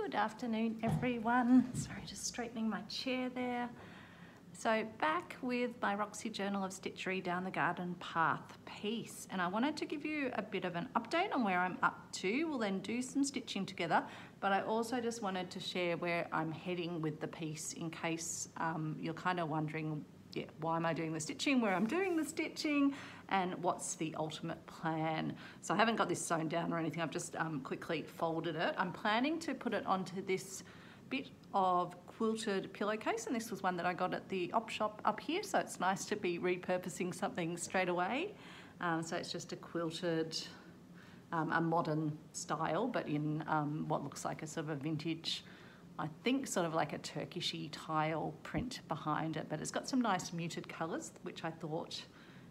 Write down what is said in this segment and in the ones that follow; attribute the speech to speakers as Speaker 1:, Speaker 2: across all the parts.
Speaker 1: Good afternoon, everyone. Sorry, just straightening my chair there. So back with my Roxy Journal of Stitchery Down the Garden Path piece, and I wanted to give you a bit of an update on where I'm up to. We'll then do some stitching together, but I also just wanted to share where I'm heading with the piece in case you're kind of wondering, why am I doing the stitching, where I'm doing the stitching, and what's the ultimate plan. So I haven't got this sewn down or anything, I've just quickly folded it. I'm planning to put it onto this bit of quilted pillowcase, and this was one that I got at the op shop up here, so it's nice to be repurposing something straight away. So it's just a quilted, a modern style, but in what looks like a sort of a vintage, I think sort of like a Turkishy tile print behind it, but it's got some nice muted colours which I thought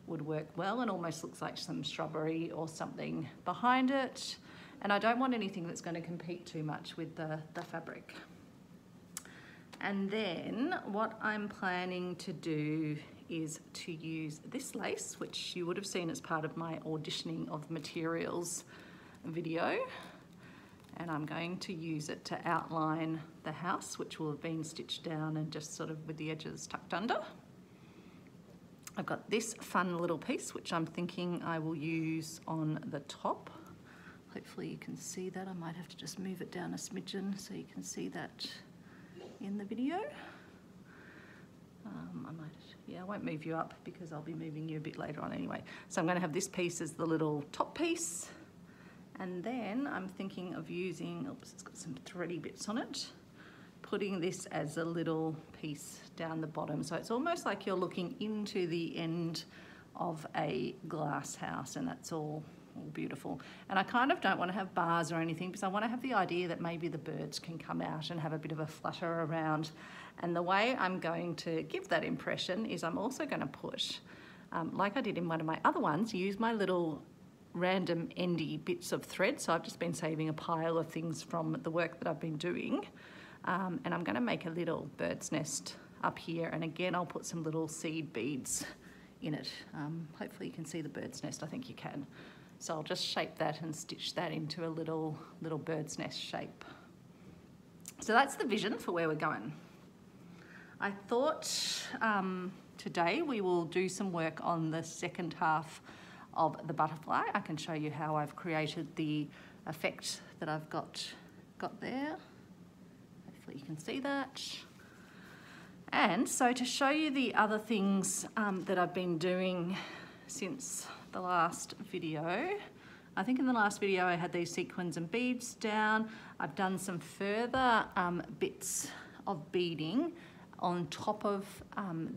Speaker 1: would work well, and almost looks like some shrubbery or something behind it. And I don't want anything that's going to compete too much with the fabric. And then what I'm planning to do is to use this lace, which you would have seen as part of my auditioning of materials video. And I'm going to use it to outline the house, which will have been stitched down and just sort of with the edges tucked under. I've got this fun little piece, which I'm thinking I will use on the top. Hopefully you can see that. I might have to just move it down a smidgen so you can see that in the video. I won't move you up because I'll be moving you a bit later on anyway. So I'm going to have this piece as the little top piece. And then I'm thinking of using, oops, it's got some thready bits on it, putting this as a little piece down the bottom. So it's almost like you're looking into the end of a glass house, and that's all beautiful. And I kind of don't want to have bars or anything because I want to have the idea that maybe the birds can come out and have a bit of a flutter around. And the way I'm going to give that impression is I'm also going to put, like I did in one of my other ones, use my little random endy bits of thread. So I've just been saving a pile of things from the work that I've been doing. And I'm going to make a little bird's nest up here. And again, I'll put some little seed beads in it. Hopefully you can see the bird's nest. I think you can. So I'll just shape that and stitch that into a little bird's nest shape. So that's the vision for where we're going. I thought today we will do some work on the second half of the butterfly. I can show you how I've created the effect that I've got there. Hopefully you can see that. And so to show you the other things that I've been doing since the last video, I think in the last video I had these sequins and beads down. I've done some further bits of beading on top of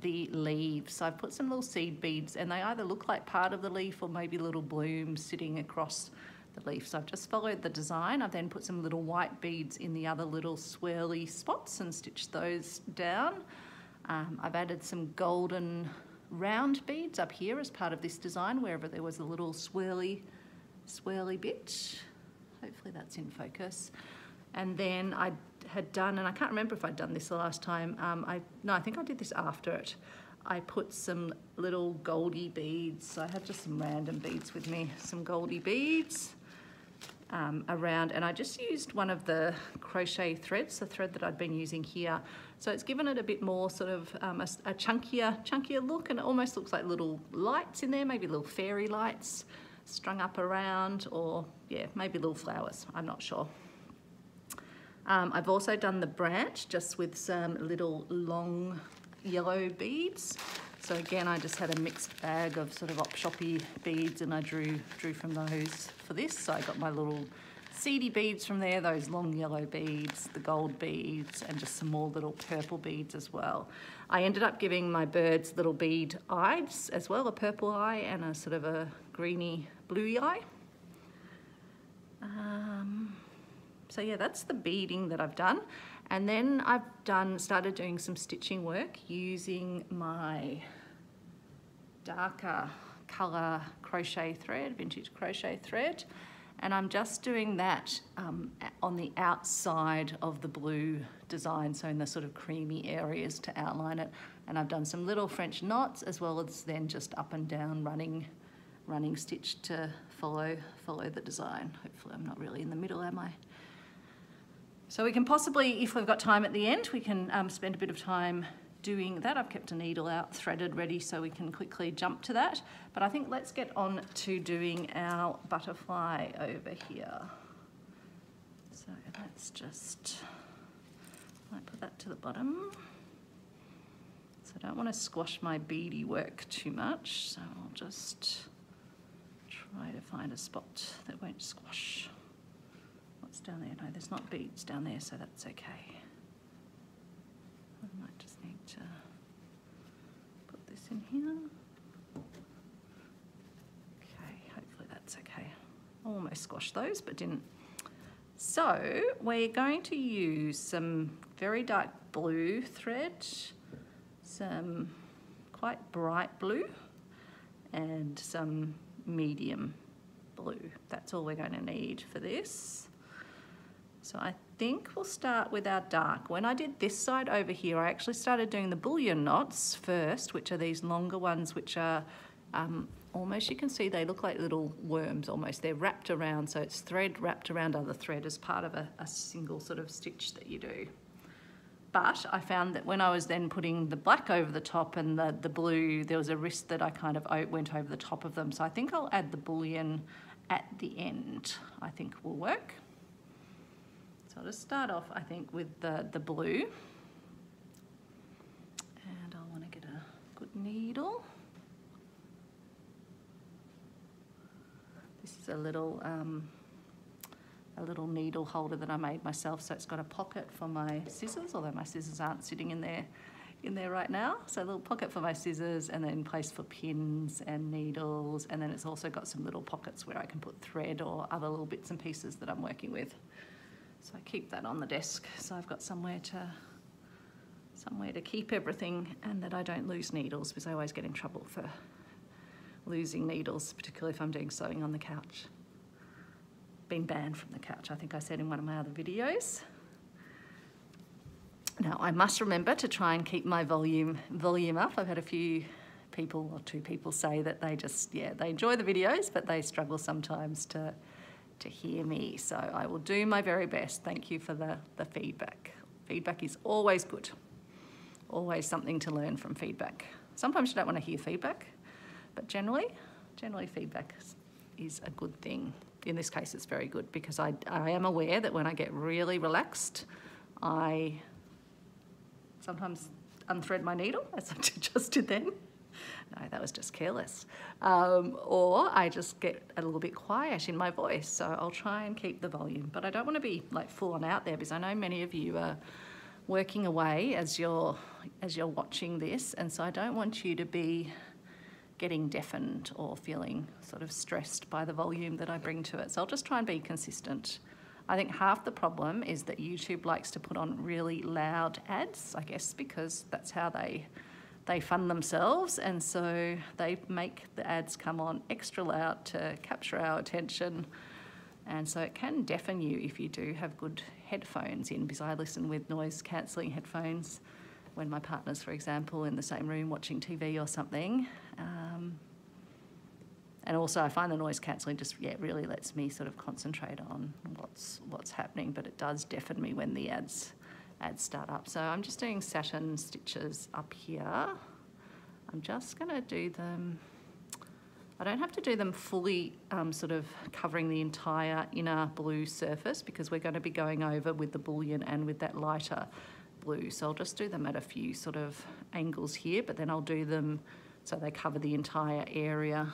Speaker 1: the leaves. So I've put some little seed beads, and they either look like part of the leaf or maybe little blooms sitting across the leaf. So I've just followed the design. I've then put some little white beads in the other little swirly spots and stitched those down. I've added some golden round beads up here as part of this design, wherever there was a little swirly bit. Hopefully that's in focus. And then I had done, and I can't remember if I'd done this the last time, no, I think I did this after it. I put some little goldy beads, so I had just some random beads with me, some goldy beads around, and I just used one of the crochet threads, the thread that I'd been using here. So it's given it a bit more sort of a chunkier look, and it almost looks like little lights in there, maybe little fairy lights strung up around, or yeah, maybe little flowers, I'm not sure. I've also done the branch just with some little long yellow beads. So again, I just had a mixed bag of sort of op-shoppy beads, and I drew from those for this. So I got my little seedy beads from there, those long yellow beads, the gold beads, and just some more little purple beads as well. I ended up giving my birds little bead eyes as well, a purple eye and a sort of a greeny bluey eye. So yeah, that's the beading that I've done. And then I've started doing some stitching work using my darker colour crochet thread, vintage crochet thread. And I'm just doing that on the outside of the blue design, so in the sort of creamy areas to outline it. And I've done some little French knots, as well as then just up and down running stitch to follow the design. Hopefully I'm not really in the middle, am I? So we can possibly, if we've got time at the end, we can spend a bit of time doing that. I've kept a needle out, threaded, ready, so we can quickly jump to that. But I think let's get on to doing our butterfly over here. So let's just, I might put that to the bottom. So I don't want to squash my beady work too much, so I'll just try to find a spot that won't squash. What's down there? No, there's not beads down there, so that's okay. I might just need to put this in here. Okay, hopefully that's okay. I almost squashed those, but didn't. So we're going to use some very dark blue thread, some quite bright blue, and some medium blue. That's all we're going to need for this. So I think we'll start with our dark. When I did this side over here, I actually started doing the bullion knots first, which are these longer ones, which are almost, you can see they look like little worms almost. They're wrapped around, so it's thread wrapped around other thread as part of a single sort of stitch that you do. But I found that when I was then putting the black over the top and the blue, there was a risk that I kind of went over the top of them. So I think I'll add the bullion at the end, I think will work. So I'll just start off, I think, with the blue. And I want to get a good needle. This is a little needle holder that I made myself, so it's got a pocket for my scissors, although my scissors aren't sitting in there right now. So a little pocket for my scissors, and then place for pins and needles, and then it's also got some little pockets where I can put thread or other little bits and pieces that I'm working with. So I keep that on the desk, so I've got somewhere to keep everything, and that I don't lose needles, because I always get in trouble for losing needles, particularly if I'm doing sewing on the couch. Been banned from the couch, I think I said in one of my other videos. Now I must remember to try and keep my volume up. I've had a few people, or 2 people, say that they just, yeah, they enjoy the videos, but they struggle sometimes to hear me. So I will do my very best. Thank you for the feedback. Feedback is always good. Always something to learn from feedback. Sometimes you don't want to hear feedback, but generally feedback is a good thing. In this case, it's very good, because I am aware that when I get really relaxed, I sometimes unthread my needle, as I just did then. No, that was just careless. Or I just get a little bit quiet in my voice, so I'll try and keep the volume. But I don't want to be like full on out there, because I know many of you are working away as you're watching this, and so I don't want you to be getting deafened or feeling sort of stressed by the volume that I bring to it. So I'll just try and be consistent. I think half the problem is that YouTube likes to put on really loud ads, I guess, because that's how they fund themselves, and so they make the ads come on extra loud to capture our attention. And so it can deafen you if you do have good headphones in, because I listen with noise cancelling headphones when my partner's, for example, in the same room watching TV or something. And also I find the noise cancelling just, yeah, really lets me sort of concentrate on what's happening, but it does deafen me when the ads start up. So I'm just doing satin stitches up here. I'm just going to do them, I don't have to do them fully sort of covering the entire inner blue surface, because we're going to be going over with the bullion and with that lighter blue. So I'll just do them at a few sort of angles here, but then I'll do them so they cover the entire area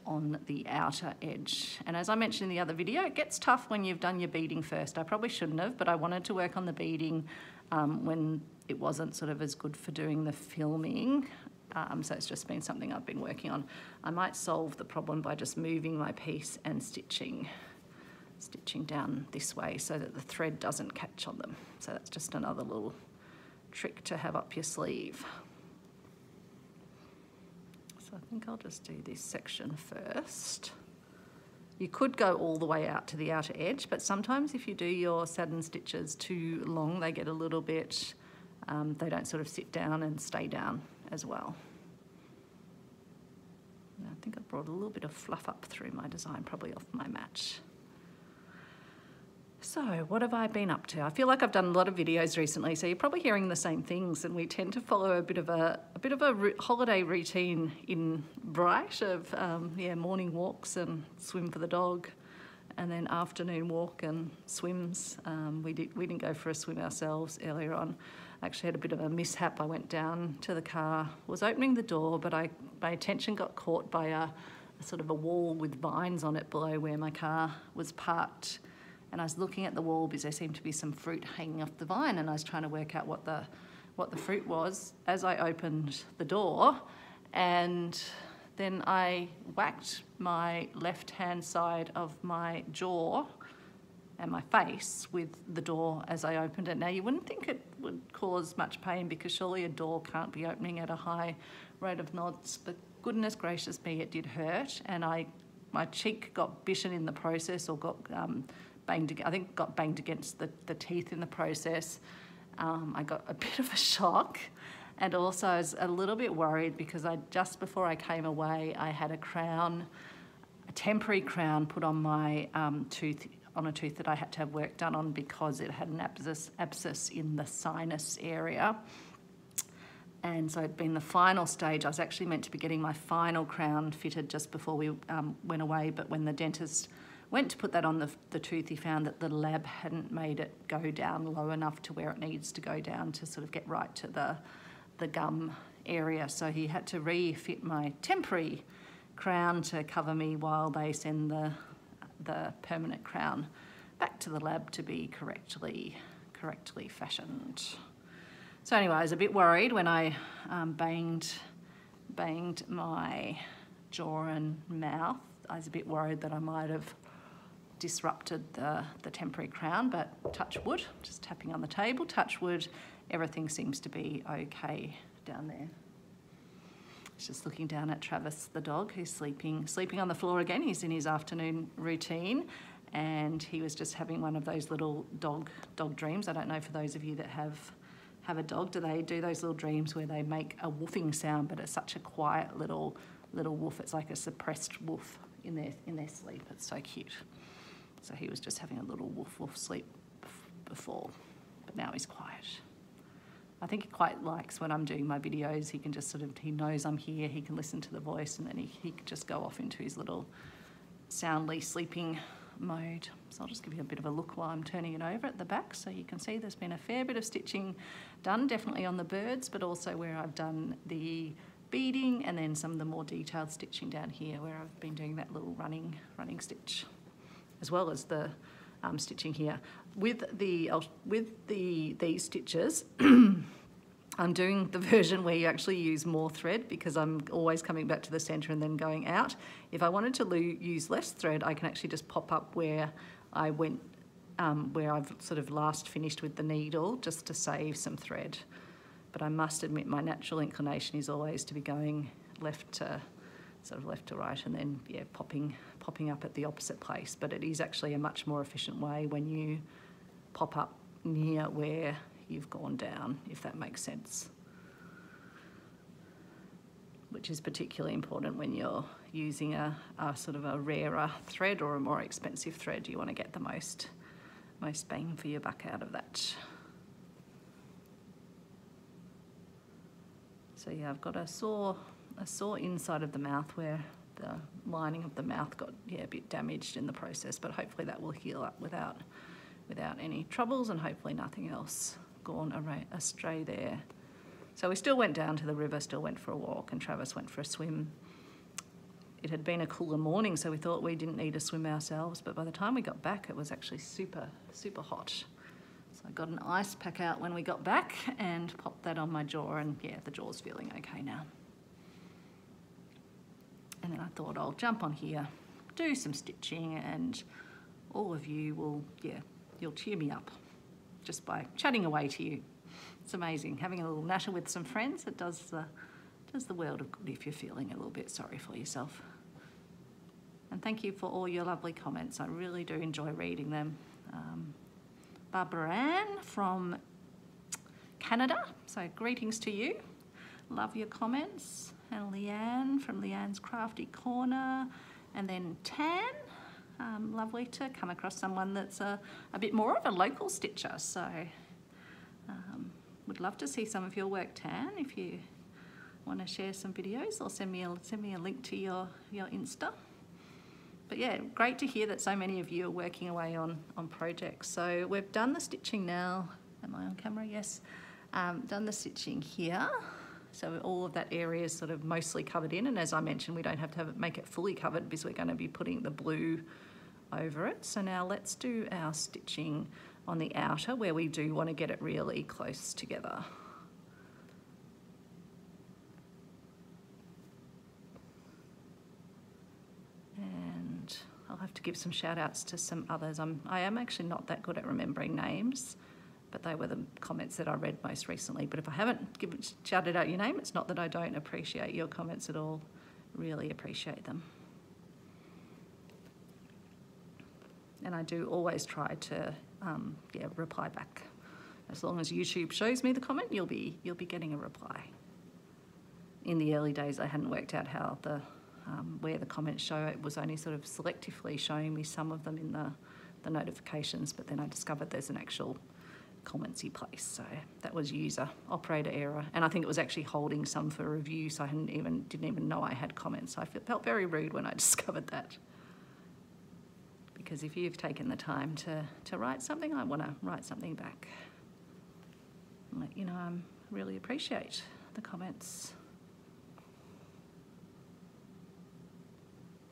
Speaker 1: on the outer edge. And as I mentioned in the other video, it gets tough when you've done your beading first. I probably shouldn't have, but I wanted to work on the beading when it wasn't sort of as good for doing the filming. So it's just been something I've been working on. I might solve the problem by just moving my piece and stitching down this way so that the thread doesn't catch on them. So that's just another little trick to have up your sleeve. So I think I'll just do this section first. You could go all the way out to the outer edge, but sometimes if you do your satin stitches too long, they get a little bit, they don't sort of sit down and stay down as well. And I think I brought a little bit of fluff up through my design, probably off my match. So what have I been up to? I feel like I've done a lot of videos recently, so you're probably hearing the same things, and we tend to follow a bit of a holiday routine in Bright of morning walks and swim for the dog, and then afternoon walk and swims. We didn't go for a swim ourselves earlier on. I actually had a bit of a mishap. I went down to the car, was opening the door, but my attention got caught by a sort of a wall with vines on it below where my car was parked. And I was looking at the wall because there seemed to be some fruit hanging off the vine, and I was trying to work out what the fruit was as I opened the door, and then I whacked my left-hand side of my jaw and my face with the door as I opened it. Now, you wouldn't think it would cause much pain because surely a door can't be opening at a high rate of knots, but goodness gracious me, it did hurt, and my cheek got bitten in the process, or got got banged against the teeth in the process. I got a bit of a shock, and also I was a little bit worried because just before I came away, I had a temporary crown put on my tooth, on a tooth that I had to have work done on because it had an abscess in the sinus area. And so it'd been the final stage. I was actually meant to be getting my final crown fitted just before we went away, but when the dentist went to put that on the tooth, he found that the lab hadn't made it go down low enough to where it needs to go down to sort of get right to the gum area. So he had to refit my temporary crown to cover me while they send the permanent crown back to the lab to be correctly fashioned. So anyway, I was a bit worried when I banged my jaw and mouth. I was a bit worried that I might have disrupted the temporary crown, but touch wood, just tapping on the table, touch wood, everything seems to be okay down there. Just looking down at Travis the dog, who's sleeping on the floor again. He's in his afternoon routine, and he was just having one of those little dog dreams. I don't know, for those of you that have a dog, do they do those little dreams where they make a woofing sound, but it's such a quiet little woof. It's like a suppressed woof in their sleep. It's so cute. So he was just having a little woof sleep before, but now he's quiet. I think he quite likes when I'm doing my videos. He can just he knows I'm here, he can listen to the voice, and then he can just go off into his little soundly sleeping mode. So I'll just give you a bit of a look while I'm turning it over at the back, so you can see there's been a fair bit of stitching done, definitely on the birds, but also where I've done the beading, and then some of the more detailed stitching down here where I've been doing that little running stitch, as well as the stitching here. With these stitches, I'm doing the version where you actually use more thread because I'm always coming back to the center and then going out. If I wanted to use less thread, I can actually just pop up where I went, where I've sort of last finished with the needle, just to save some thread. But I must admit my natural inclination is always to be going left to right, and then popping up at the opposite place. But it is actually a much more efficient way when you pop up near where you've gone down, if that makes sense. Which is particularly important when you're using a sort of a rarer thread or a more expensive thread. You want to get the most bang for your buck out of that. So yeah, I've got a sore inside of the mouth where the lining of the mouth got a bit damaged in the process, but hopefully that will heal up without any troubles, and hopefully nothing else gone astray there. So we still went down to the river, still went for a walk, and Travis went for a swim. It had been a cooler morning, so we thought we didn't need a swim ourselves, but by the time we got back it was actually super hot. So I got an ice pack out when we got back and popped that on my jaw, and yeah, the jaw's feeling okay now. And then I thought I'll jump on here, do some stitching, and all of you will, you'll cheer me up just by chatting away to you. It's amazing, having a little natter with some friends. It does the world of good if you're feeling a little bit sorry for yourself. And thank you for all your lovely comments. I really do enjoy reading them. Barbara Ann from Canada, so greetings to you. Love your comments. And Leanne from Leanne's Crafty Corner. And then Tan lovely to come across someone that's a bit more of a local stitcher. So would love to see some of your work, Tan, if you want to share some videos, or send me a link to your Insta. But yeah, great to hear that so many of you are working away on projects. So we've done the stitching now. Am I on camera? Yes. Done the stitching here. So all of that area is sort of mostly covered in. And as I mentioned, we don't have to make it fully covered because we're going to be putting the blue over it. So now let's do our stitching on the outer, where we do want to get it really close together. And I'll have to give some shout outs to some others. I am actually not that good at remembering names, but they were the comments that I read most recently. But if I haven't shouted out your name, it's not that I don't appreciate your comments at all. Really appreciate them. And I do always try to reply back. As long as YouTube shows me the comment, you'll be getting a reply. In the early days, I hadn't worked out how where the comments show. It was only sort of selectively showing me some of them in the notifications, but then I discovered there's an actual commentsy place. So that was user operator error, and I think it was actually holding some for review, so I didn't even know I had comments. So I felt very rude when I discovered that, because if you've taken the time to write something, I want to write something back and let you know I really appreciate the comments.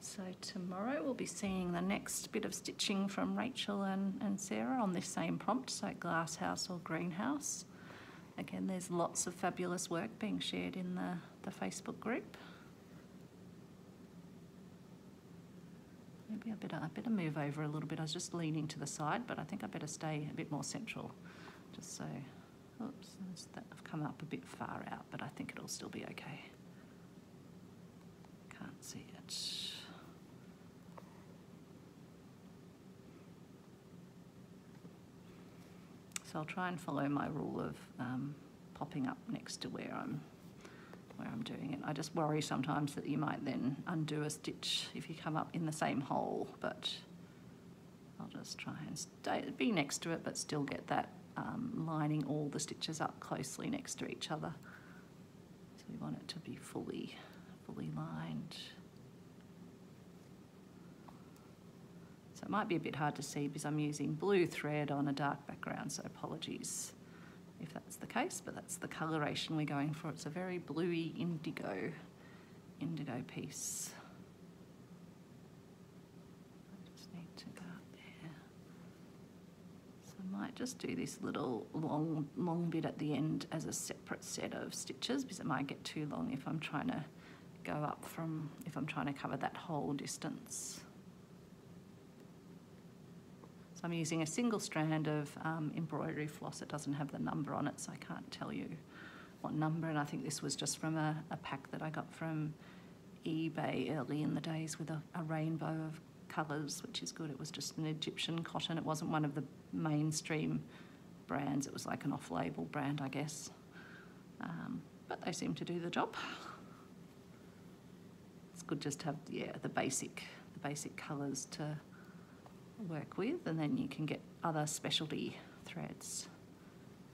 Speaker 1: So tomorrow we'll be seeing the next bit of stitching from Rachel and Sarah on this same prompt, so glasshouse or greenhouse. Again, there's lots of fabulous work being shared in the Facebook group. Maybe I better move over a little bit. I was just leaning to the side, but I think I better stay a bit more central, just so, oops, I've come up a bit far out, but I think it'll still be okay. Can't see it. So I'll try and follow my rule of popping up next to where I'm doing it. I just worry sometimes that you might then undo a stitch if you come up in the same hole, but I'll just try and be next to it, but still get that lining all the stitches up closely next to each other. So we want it to be fully lined. So it might be a bit hard to see because I'm using blue thread on a dark background, so apologies if that's the case, but that's the coloration we're going for. It's a very bluey indigo piece. I just need to go up there. So I might just do this little long bit at the end as a separate set of stitches, because it might get too long if I'm trying to go up if I'm trying to cover that whole distance. I'm using a single strand of embroidery floss. It doesn't have the number on it, so I can't tell you what number, and I think this was just from a pack that I got from eBay early in the days with a rainbow of colours, which is good. It was just an Egyptian cotton. It wasn't one of the mainstream brands. It was like an off-label brand, I guess. But they seem to do the job. It's good just to have the basic colours to work with, and then you can get other specialty threads.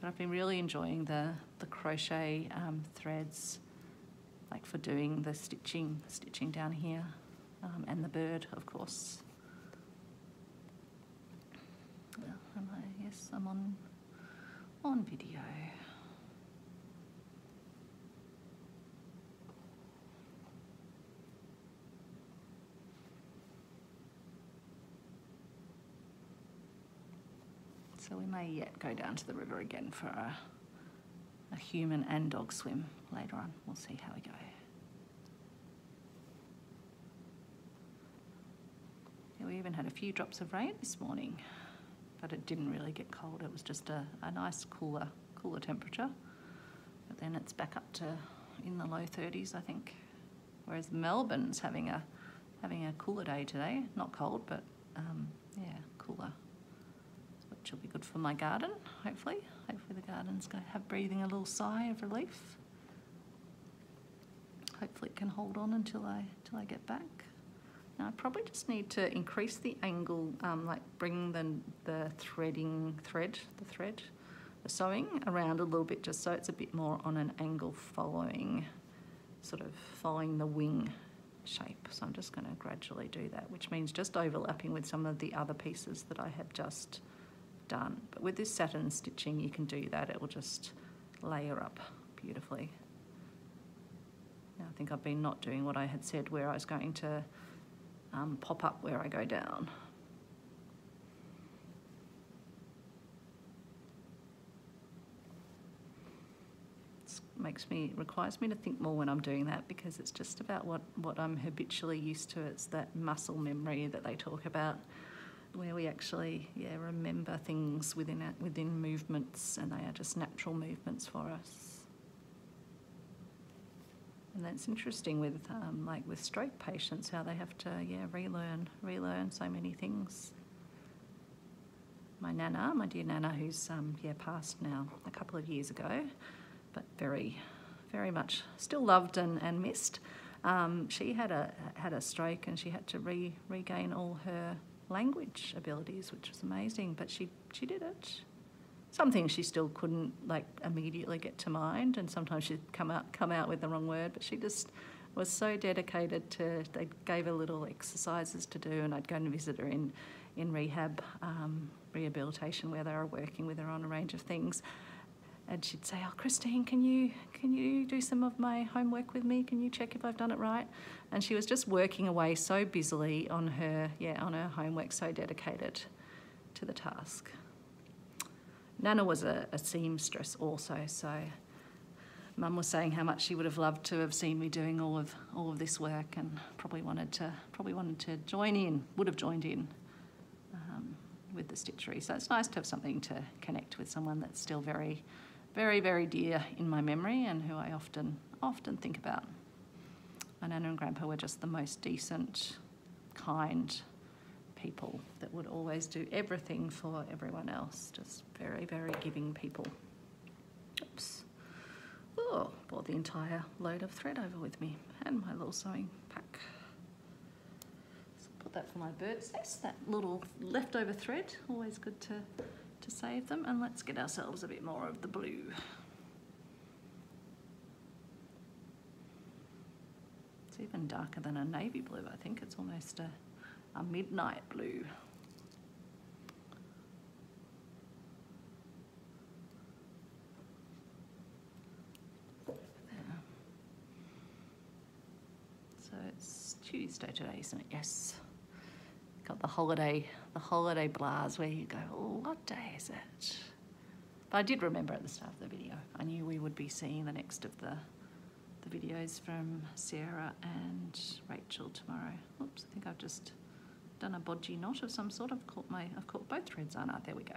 Speaker 1: But I've been really enjoying the crochet threads, like for doing the stitching down here, and the bird, of course. Well, yes, I'm on video. So we may yet go down to the river again for a human and dog swim later on. We'll see how we go. Yeah, we even had a few drops of rain this morning, but it didn't really get cold. It was just a nice cooler temperature. But then it's back up to in the low 30s, I think. Whereas Melbourne's having a cooler day today. Not cold, but yeah, cooler. Which will be good for my garden, hopefully. Hopefully the garden's going to have breathing a little sigh of relief. Hopefully it can hold on until I get back. Now I probably just need to increase the angle, like bring the sewing around a little bit, just so it's a bit more on an angle following the wing shape. So I'm just going to gradually do that, which means just overlapping with some of the other pieces that I have just done. But with this satin stitching, you can do that. It will just layer up beautifully. Now, I think I've been not doing what I had said, where I was going to pop up where I go down. Requires me to think more when I'm doing that, because it's just about what I'm habitually used to. It's that muscle memory that they talk about, where we actually remember things within movements, and they are just natural movements for us. And that's interesting with like with stroke patients, how they have to relearn so many things. My dear Nana, who's passed now a couple of years ago, but very, very much still loved and missed. She had a stroke, and she had to regain all her language abilities, which was amazing. But she did it. Some things she still couldn't like immediately get to mind, and sometimes she'd come out with the wrong word. But she just was so dedicated to. They gave her little exercises to do, and I'd go and visit her in rehab, rehabilitation, where they were working with her on a range of things. And she'd say, "Oh, Christine, can you do some of my homework with me? Can you check if I've done it right?" And she was just working away so busily on her homework, so dedicated to the task. Nana was a seamstress also, so Mum was saying how much she would have loved to have seen me doing all of this work, and probably wanted to join in, would have joined in with the stitchery. So it's nice to have something to connect with, someone that's still very, very, very dear in my memory, and who I often think about. My Nana and Grandpa were just the most decent, kind people that would always do everything for everyone else. Just very, very giving people. Oops. Oh, brought the entire load of thread over with me, and my little sewing pack. So put that for my bird's nest, that little leftover thread. Always good to save them. And let's get ourselves a bit more of the blue. It's even darker than a navy blue. I think it's almost a midnight blue. There. So it's Tuesday today, isn't it? Yes. Got the holiday blahs where you go, "Oh, what day is it?" But I did remember at the start of the video. I knew we would be seeing the next of the videos from Sarah and Rachel tomorrow. Oops, I think I've just done a bodgy knot of some sort. I've caught both threads on. There we go.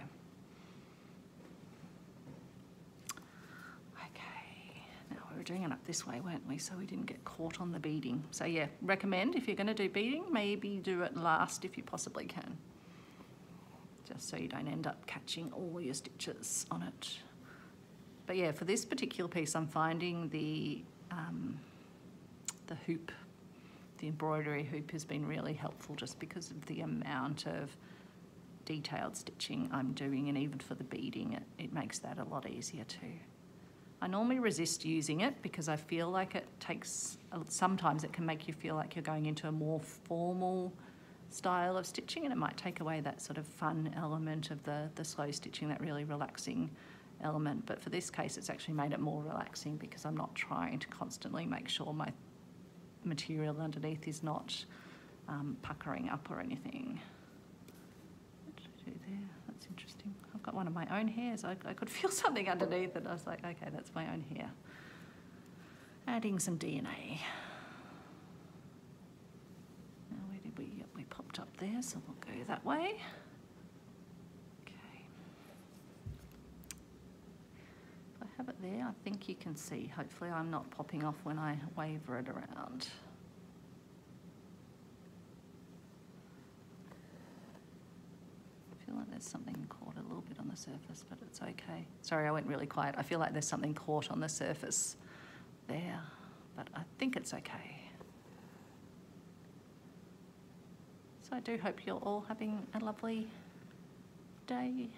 Speaker 1: Okay, now we were doing it up this way, weren't we? So we didn't get caught on the beading. So yeah, recommend if you're going to do beading, maybe do it last if you possibly can, just so you don't end up catching all your stitches on it. But yeah, for this particular piece, I'm finding the hoop, the embroidery hoop, has been really helpful, just because of the amount of detailed stitching I'm doing, and even for the beading, it makes that a lot easier too. I normally resist using it because I feel like sometimes it can make you feel like you're going into a more formal style of stitching, and it might take away that sort of fun element of the slow stitching, that really relaxing element. But for this case, it's actually made it more relaxing, because I'm not trying to constantly make sure my material underneath is not puckering up or anything. What did I do there? That's interesting. I've got one of my own hairs. I could feel something underneath, and I was like, okay, that's my own hair. Adding some DNA. Now, where did we popped up there, so we'll go that way. Okay. If I have it there, I think you can see. Hopefully I'm not popping off when I waver it around. I feel like there's something caught a little bit on the surface, but it's okay. Sorry, I went really quiet. I feel like there's something caught on the surface there, but I think it's okay. I do hope you're all having a lovely day.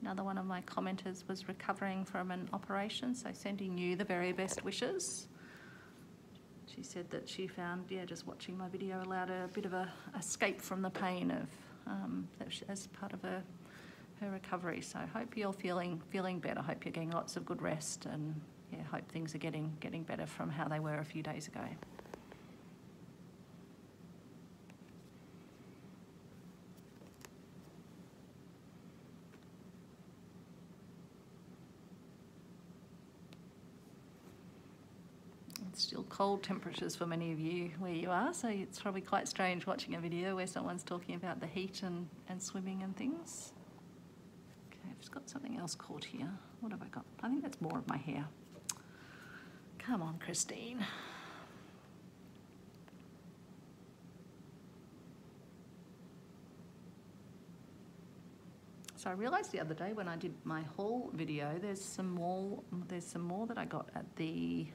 Speaker 1: Another one of my commenters was recovering from an operation, so sending you the very best wishes. She said that she found, yeah, just watching my video allowed her a bit of a escape from the pain of as part of her recovery. So I hope you're feeling better. I hope you're getting lots of good rest, and yeah, hope things are getting better from how they were a few days ago. It's still cold temperatures for many of you where you are, so it's probably quite strange watching a video where someone's talking about the heat and swimming and things. Okay, I've just got something else caught here. What have I got? I think that's more of my hair. Come on, Christine. So I realised the other day when I did my haul video, there's some more that I got at the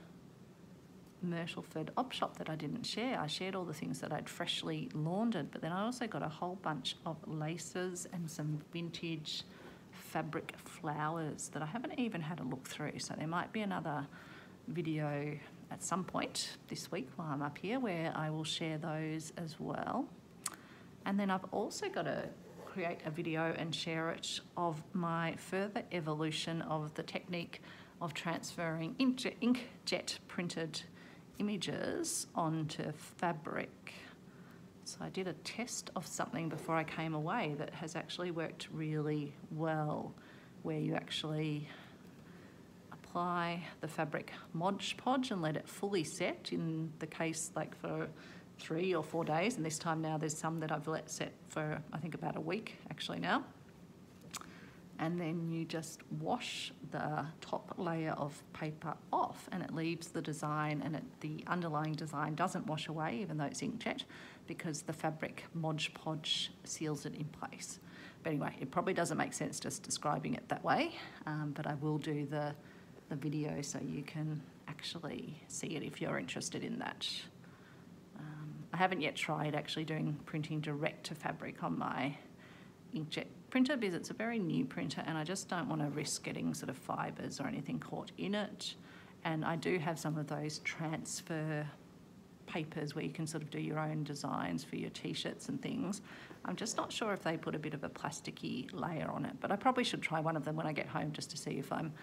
Speaker 1: Myrtleford op shop that I didn't share. I shared all the things that I'd freshly laundered, but then I also got a whole bunch of laces and some vintage fabric flowers that I haven't even had a look through. So there might be another video at some point this week while I'm up here where I will share those as well. And then I've also got to create a video and share it of my further evolution of the technique of transferring inkjet printed images onto fabric. So I did a test of something before I came away that has actually worked really well, where you actually apply the fabric Mod Podge and let it fully set, in the case like for 3 or 4 days, and this time now there's some that I've let set for I think about a week actually now. And then you just wash the top layer of paper off and it leaves the design, and the underlying design doesn't wash away even though it's inkjet, because the fabric Mod Podge seals it in place. But anyway, it probably doesn't make sense just describing it that way, but I will do the video so you can actually see it if you're interested in that. I haven't yet tried actually doing printing direct to fabric on my inkjet printer because it's a very new printer and I just don't want to risk getting sort of fibres or anything caught in it. And I do have some of those transfer papers where you can sort of do your own designs for your t-shirts and things. I'm just not sure if they put a bit of a plasticky layer on it, but I probably should try one of them when I get home just to see if I'm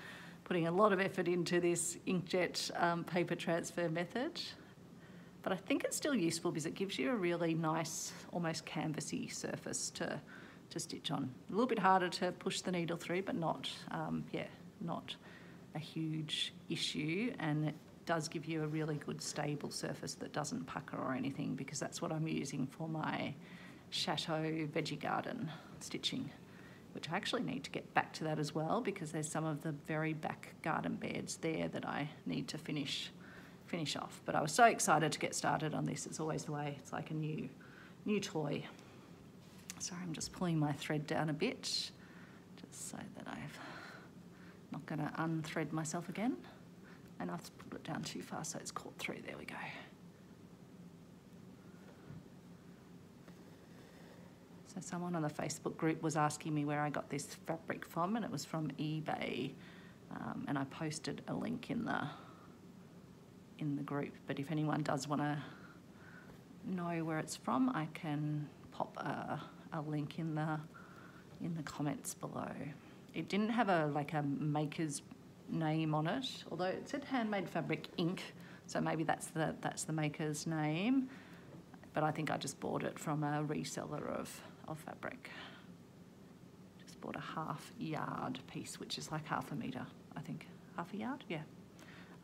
Speaker 1: putting a lot of effort into this inkjet paper transfer method. But I think it's still useful because it gives you a really nice, almost canvasy surface to stitch on. A little bit harder to push the needle through, but not, not a huge issue. And it does give you a really good stable surface that doesn't pucker or anything, because that's what I'm using for my Chateau Veggie Garden stitching, which I actually need to get back to that as well, because there's some of the very back garden beds there that I need to finish off. But I was so excited to get started on this. It's always the way. It's like a new toy. Sorry, I'm just pulling my thread down a bit, just so that I'm not going to unthread myself again. And I've pulled it down too far, so it's caught through. There we go. So someone on the Facebook group was asking me where I got this fabric from, and it was from eBay. And I posted a link in the group. But if anyone does want to know where it's from, I can pop a link in the comments below. It didn't have a maker's name on it, although it said Handmade Fabric Inc. So maybe that's the maker's name. But I think I just bought it from a reseller of fabric. Just bought a half-yard piece, which is like half a metre, I think. Half a yard? Yeah.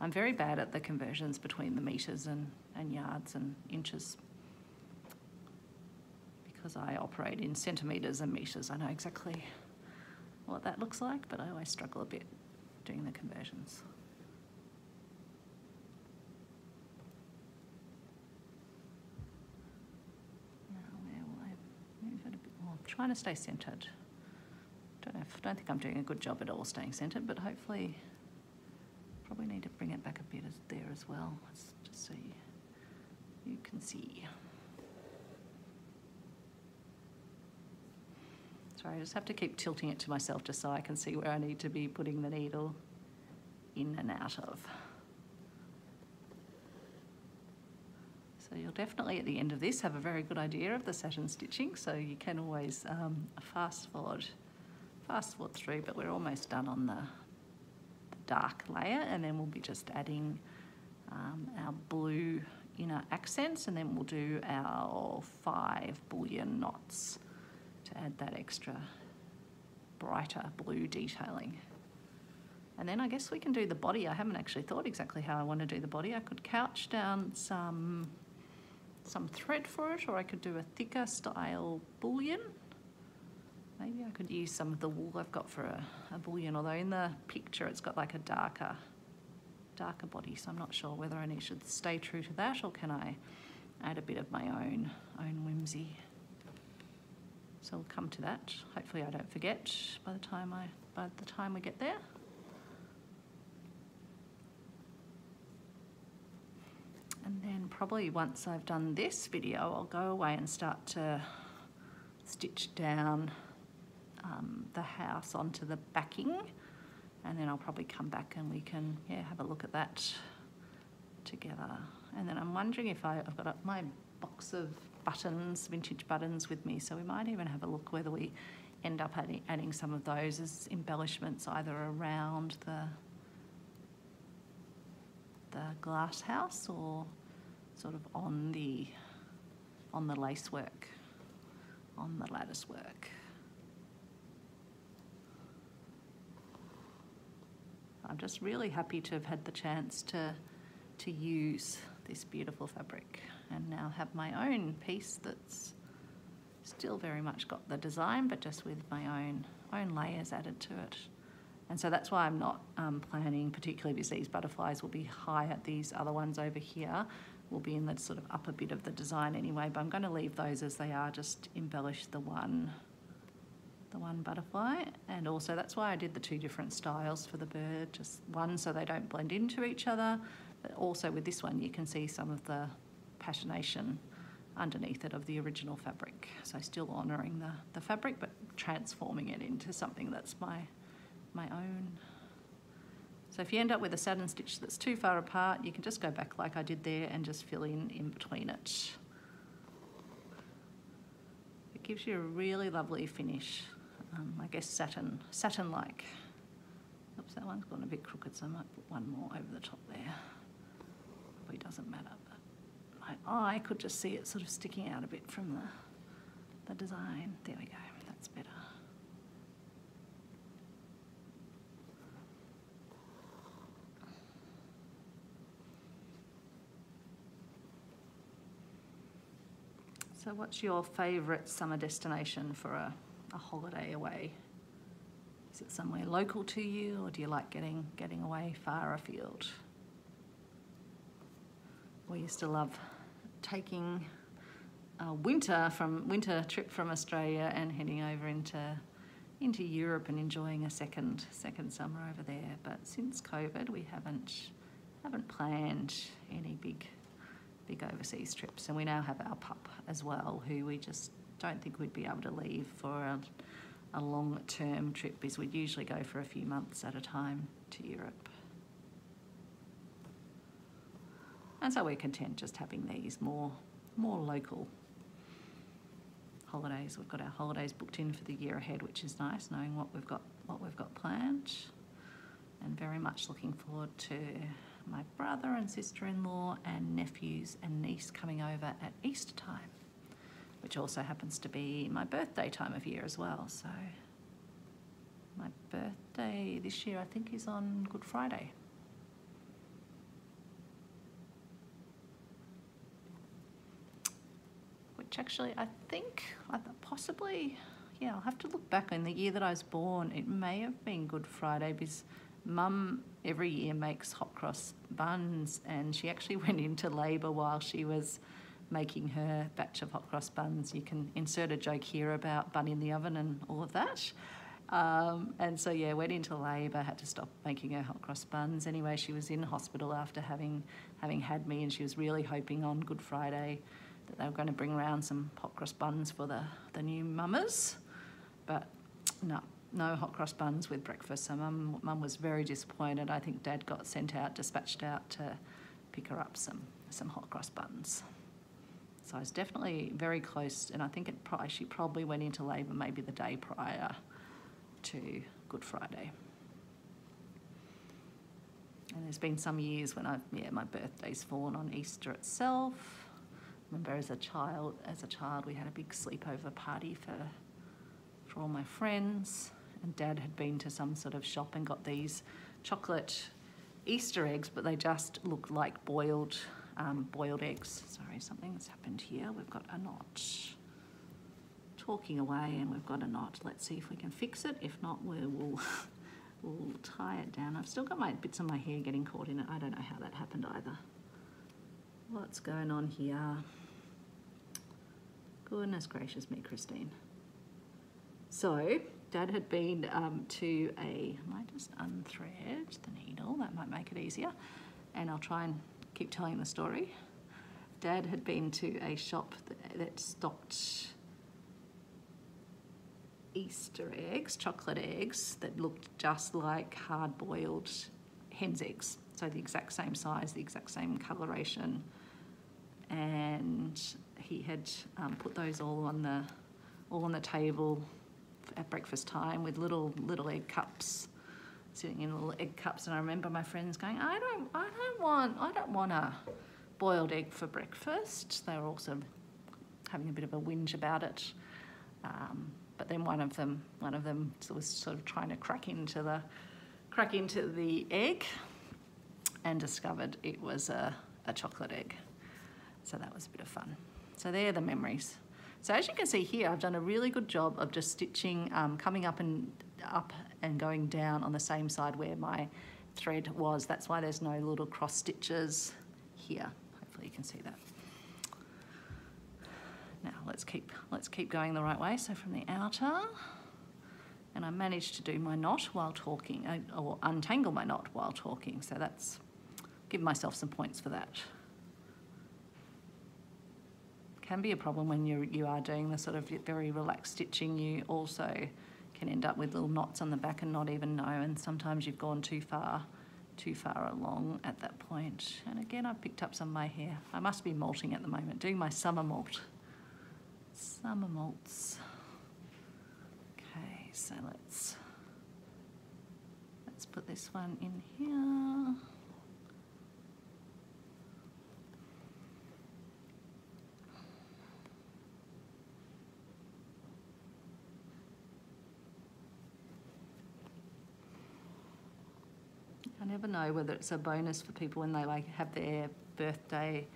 Speaker 1: I'm very bad at the conversions between the metres and yards and inches, because I operate in centimetres and metres. I know exactly what that looks like, but I always struggle a bit doing the conversions. Now, where will I move it a bit more? I'm trying to stay centred. Don't think I'm doing a good job at all staying centred, but hopefully, probably need to bring it back a bit there as well, just so you can see. Sorry, I just have to keep tilting it to myself just so I can see where I need to be putting the needle in and out of. So you'll definitely at the end of this have a very good idea of the satin stitching, so you can always fast forward through, but we're almost done on the dark layer, and then we'll be just adding our blue inner accents, and then we'll do our 5 bullion knots to add that extra brighter blue detailing. And then I guess we can do the body. I haven't actually thought exactly how I want to do the body. I could couch down some thread for it, or I could do a thicker style bullion. Maybe I could use some of the wool I've got for a bullion, although in the picture it's got like a darker body, so I'm not sure whether I should stay true to that, or can I add a bit of my own whimsy. So we'll come to that. Hopefully I don't forget by the time we get there. And then probably once I've done this video, I'll go away and start to stitch down the house onto the backing, and then I'll probably come back and we can have a look at that together. And then I'm wondering if I've got my box of buttons, vintage buttons with me, so we might even have a look whether we end up adding some of those as embellishments either around the glass house or sort of on the lace work, on the lattice work. I'm just really happy to have had the chance to use this beautiful fabric and now have my own piece that's still very much got the design, but just with my own layers added to it. And so that's why I'm not planning, particularly because these butterflies will be higher. These other ones over here will be in the sort of upper bit of the design anyway, but I'm going to leave those as they are, just embellish the one butterfly. And also that's why I did the 2 different styles for the bird, just one so they don't blend into each other, but also with this one you can see some of the patination underneath it of the original fabric. So still honouring the fabric but transforming it into something that's my own. So if you end up with a satin stitch that's too far apart, you can just go back like I did there and just fill in between it. It gives you a really lovely finish. I guess satin-like. Oops, that one's gone a bit crooked, so I might put one more over the top there. Probably doesn't matter, but my eye could just see it sort of sticking out a bit from the design. There we go, that's better. So what's your favourite summer destination for a holiday away? Is it somewhere local to you, or do you like getting away far afield? We used to love taking a winter trip from Australia and heading over into Europe and enjoying a second summer over there. But since COVID, we haven't planned any big overseas trips, and we now have our pup as well, who we just don't think we'd be able to leave for a long-term trip, because we'd usually go for a few months at a time to Europe. And so we're content just having these more local holidays. We've got our holidays booked in for the year ahead, which is nice, knowing what we've got planned, and very much looking forward to my brother and sister-in-law and nephews and niece coming over at Easter time, which also happens to be my birthday time of year as well. So my birthday this year I think is on Good Friday. Which actually I think possibly, yeah, I'll have to look back on the year that I was born. It may have been Good Friday, because Mum every year makes hot cross buns, and she actually went into labour while she was making her batch of hot cross buns. You can insert a joke here about bun in the oven and all of that. And so, yeah, went into labour, had to stop making her hot cross buns. Anyway, she was in hospital after having had me, and she was really hoping on Good Friday that they were going to bring around some hot cross buns for the new mamas. But no hot cross buns with breakfast. So Mum was very disappointed. I think Dad got dispatched out to pick her up some hot cross buns. So I was definitely very close, and I think she probably went into labour maybe the day prior to Good Friday. And there's been some years when my birthday's fallen on Easter itself. I remember as a child we had a big sleepover party for all my friends, and Dad had been to some sort of shop and got these chocolate Easter eggs, but they just looked like boiled eggs. Sorry, something's happened here. We've got a knot. Talking away and we've got a knot. Let's see if we can fix it. If not, we'll tie it down. I've still got bits of my hair getting caught in it. I don't know how that happened either. What's going on here? Goodness gracious me, Christine. So Dad had been to I might just unthread the needle, that might make it easier, and I'll try and keep telling the story. Dad had been to a shop that stocked Easter eggs, chocolate eggs, that looked just like hard-boiled hen's eggs. So the exact same size, the exact same coloration, and he had put those all on the table at breakfast time with little egg cups, sitting in little egg cups. And I remember my friends going, I don't want a boiled egg for breakfast. They were also having a bit of a whinge about it. But then one of them was sort of trying to crack into the egg and discovered it was a chocolate egg. So that was a bit of fun. So they're the memories. So as you can see here, I've done a really good job of just stitching, coming up and going down on the same side where my thread was. That's why there's no little cross stitches here. Hopefully you can see that. Now let's keep going the right way. So from the outer, and I managed to do my knot while talking, or untangle my knot while talking. So give myself some points for that. Can be a problem when you are doing the sort of very relaxed stitching. You also can end up with little knots on the back and not even know, and sometimes you've gone too far along at that point. And again, I've picked up some of my hair. I must be molting at the moment, doing my summer molt. Summer molts. Okay, so let's put this one in here. I never know whether it's a bonus for people when they have their birthday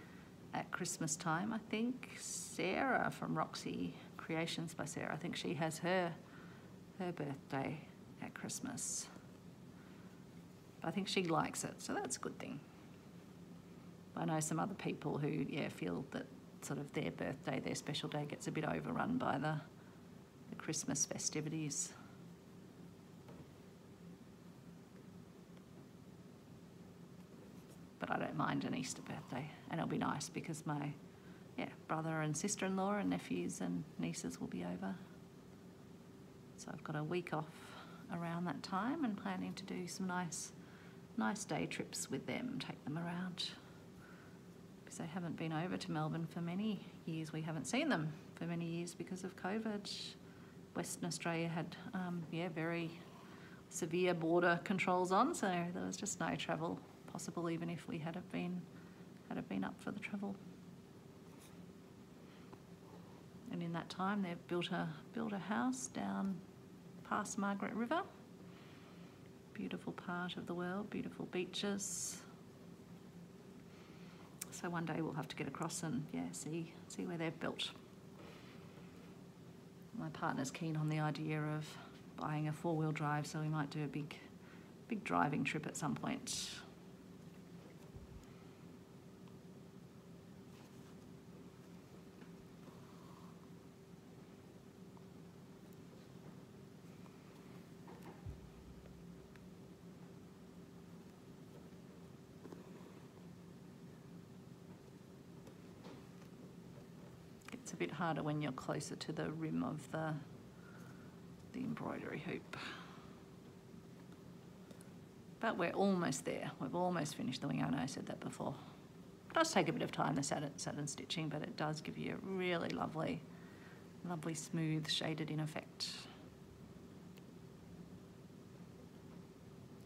Speaker 1: at Christmas time. I think Sarah from Roxy Creations by Sarah, I think she has her birthday at Christmas. But I think she likes it, so that's a good thing. I know some other people who feel that sort of their birthday, their special day, gets a bit overrun by the Christmas festivities. But I don't mind an Easter birthday, and it'll be nice because my brother and sister-in-law and nephews and nieces will be over. So I've got a week off around that time and planning to do some nice day trips with them, take them around. Because they haven't been over to Melbourne for many years. We haven't seen them for many years because of COVID. Western Australia had very severe border controls on, so there was just no travel possible, even if we had been up for the travel. And in that time, they've built a house down past Margaret River. Beautiful part of the world, beautiful beaches. So one day we'll have to get across and see where they've built. My partner's keen on the idea of buying a 4-wheel drive, so we might do a big driving trip at some point. a bit harder when you're closer to the rim of the embroidery hoop. But we're almost there. We've almost finished the wing. I know I said that before. It does take a bit of time, the satin stitching, but it does give you a really lovely, smooth, shaded in effect.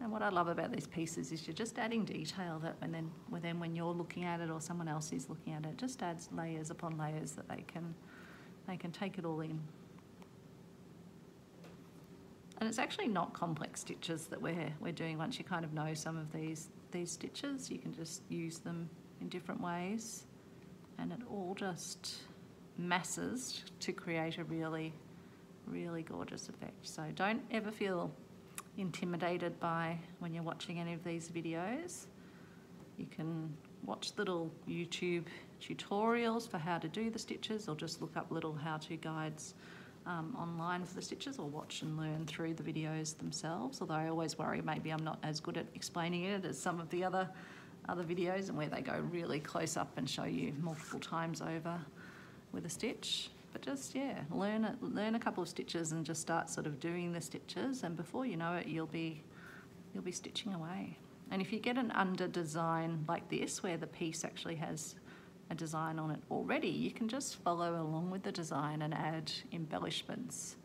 Speaker 1: And what I love about these pieces is you're just adding detail that when you're looking at it or someone else is looking at it, it just adds layers upon layers that they can take it all in. And it's actually not complex stitches that we're doing. Once you kind of know some of these stitches, you can just use them in different ways, and it all just masses to create a really, really gorgeous effect. So don't ever feel intimidated by when you're watching any of these videos. You can watch little YouTube tutorials for how to do the stitches, or just look up little how-to guides online for the stitches, or watch and learn through the videos themselves. Although I always worry maybe I'm not as good at explaining it as some of the other videos, and where they go really close up and show you multiple times over with a stitch. But just, yeah, learn a couple of stitches and just start sort of doing the stitches, and before you know it, you'll be stitching away. And if you get an under design like this, where the piece actually has a design on it already, you can just follow along with the design and add embellishments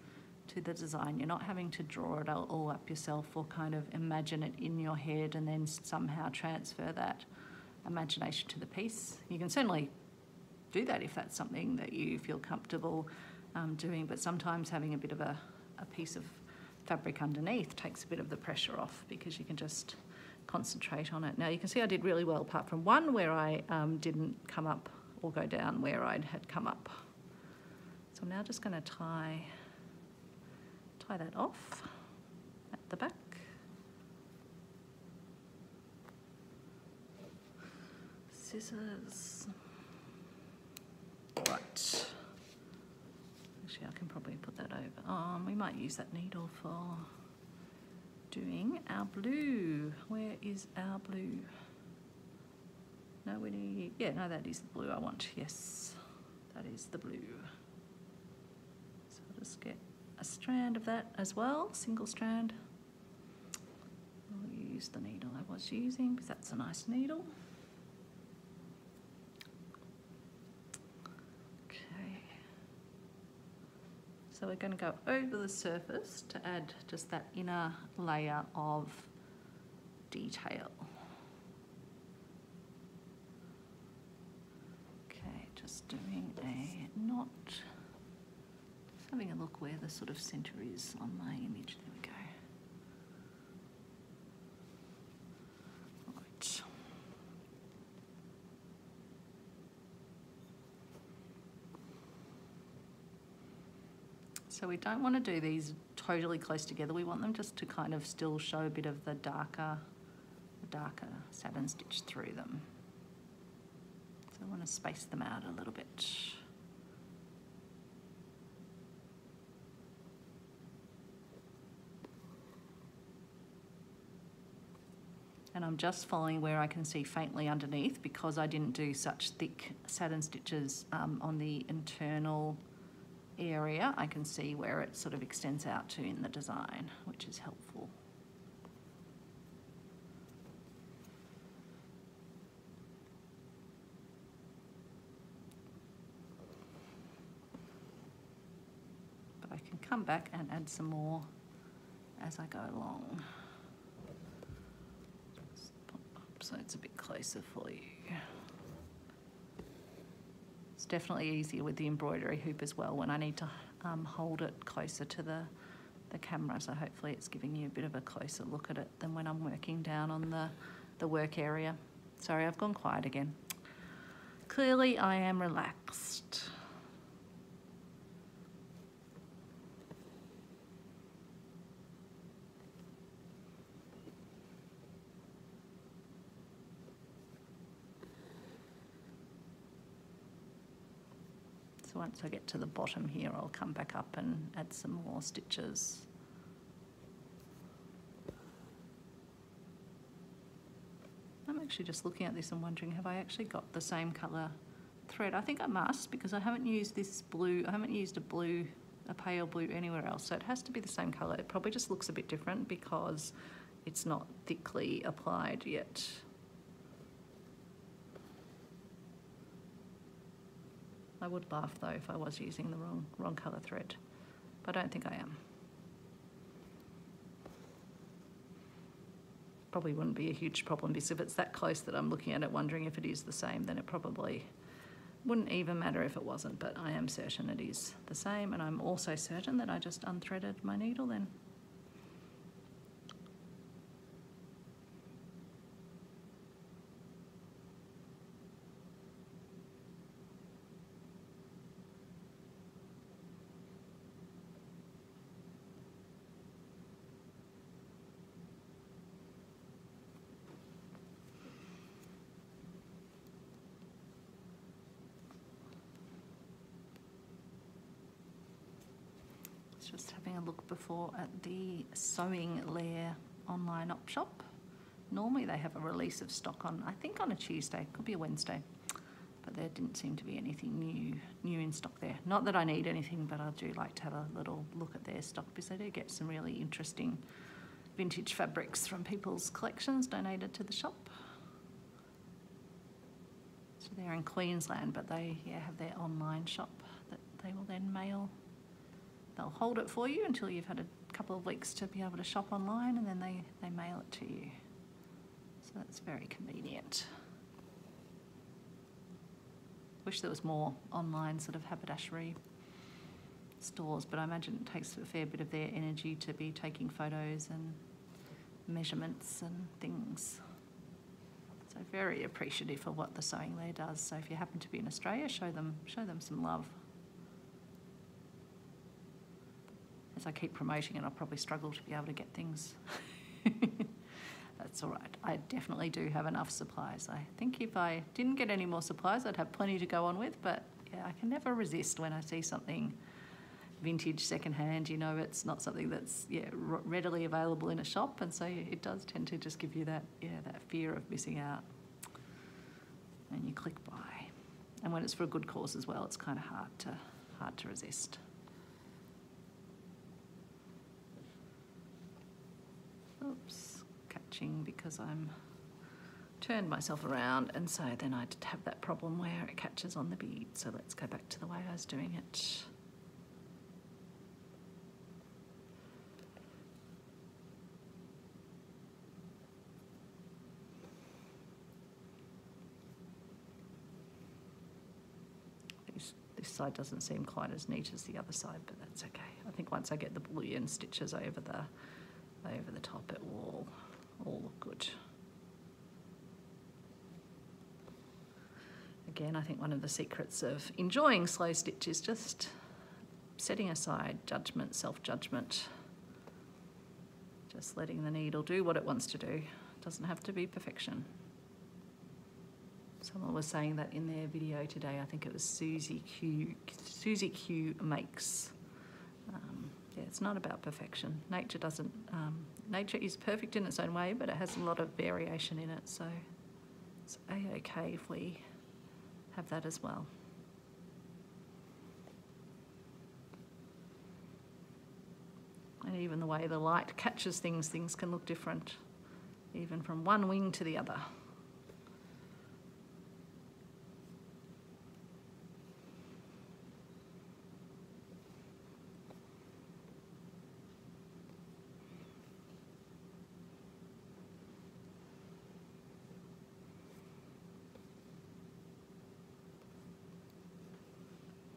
Speaker 1: to the design. You're not having to draw it all up yourself, or kind of imagine it in your head and then somehow transfer that imagination to the piece. You can certainly do that if that's something that you feel comfortable doing, but sometimes having a bit of a piece of fabric underneath takes a bit of the pressure off, because you can just concentrate on it. Now you can see I did really well, apart from one where I didn't come up or go down where I had come up. So I'm now just going to tie that off at the back. Scissors. Right. Actually, I can probably put that over. We might use that needle for doing our blue. Where is our blue? No, that is the blue I want. Yes, that is the blue. So I'll just get a strand of that as well, single strand. I'll use the needle I was using, because that's a nice needle. So we're going to go over the surface to add just that inner layer of detail. Okay, just doing a knot. Just having a look where the sort of centre is on my image. There we go. Right. So we don't want to do these totally close together. We want them just to kind of still show a bit of the darker satin stitch through them. So I want to space them out a little bit. And I'm just following where I can see faintly underneath, because I didn't do such thick satin stitches on the internal area. I can see where it sort of extends out to in the design, which is helpful. But I can come back and add some more as I go along. Just pop up so it's a bit closer for you. It's definitely easier with the embroidery hoop as well, when I need to hold it closer to the camera, so hopefully it's giving you a bit of a closer look at it than when I'm working down on the work area. Sorry, I've gone quiet again. Clearly I am relaxed. So once I get to the bottom here, I'll come back up and add some more stitches. I'm actually just looking at this and wondering, have I actually got the same colour thread. I think I must, because I haven't used this blue. I haven't used a pale blue anywhere else, so it has to be the same colour. It probably just looks a bit different because it's not thickly applied yet. I would laugh though if I was using the wrong colour thread, but I don't think I am. Probably wouldn't be a huge problem, because if it's that close that I'm looking at it wondering if it is the same, then it probably wouldn't even matter if it wasn't, but I am certain it is the same, and I'm also certain that I just unthreaded my needle then. Just having a look before at the Sewing Lair online op shop. Normally they have a release of stock on, I think on a Tuesday, could be a Wednesday, but there didn't seem to be anything new in stock there. Not that I need anything, but I do like to have a little look at their stock, because they do get some really interesting vintage fabrics from people's collections donated to the shop. So they're in Queensland, but they have their online shop that they will then mail. They'll hold it for you until you've had a couple of weeks to be able to shop online, and then they mail it to you. So that's very convenient. Wish there was more online sort of haberdashery stores, but I imagine it takes a fair bit of their energy to be taking photos and measurements and things. So very appreciative of what the Sewing Lair does. So if you happen to be in Australia, show them some love. As I keep promoting it, I'll probably struggle to be able to get things. That's all right. I definitely do have enough supplies. I think if I didn't get any more supplies, I'd have plenty to go on with, but yeah, I can never resist when I see something vintage secondhand. You know, it's not something that's readily available in a shop, and so it does tend to just give you that fear of missing out. And you click buy. And when it's for a good cause as well, it's kind of hard to resist. Oops, catching because I'm turned myself around, and so then I have that problem where it catches on the bead. So let's go back to the way I was doing it. This side doesn't seem quite as neat as the other side, but that's okay. I think once I get the bullion stitches over the top, it will all look good. Again, I think one of the secrets of enjoying slow stitch is just setting aside judgment, self-judgment. Just letting the needle do what it wants to do. It doesn't have to be perfection. Someone was saying that in their video today. I think it was Susie Q makes. Yeah, it's not about perfection. Nature doesn't. Nature is perfect in its own way, but it has a lot of variation in it. So it's a-okay if we have that as well. And even the way the light catches things can look different, even from one wing to the other.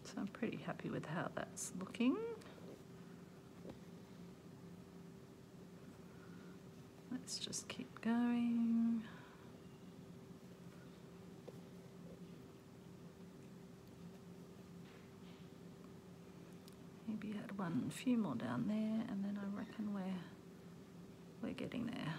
Speaker 1: So I'm pretty happy with how that's looking. Let's just keep going. Maybe add a few more down there, and then I reckon we're getting there.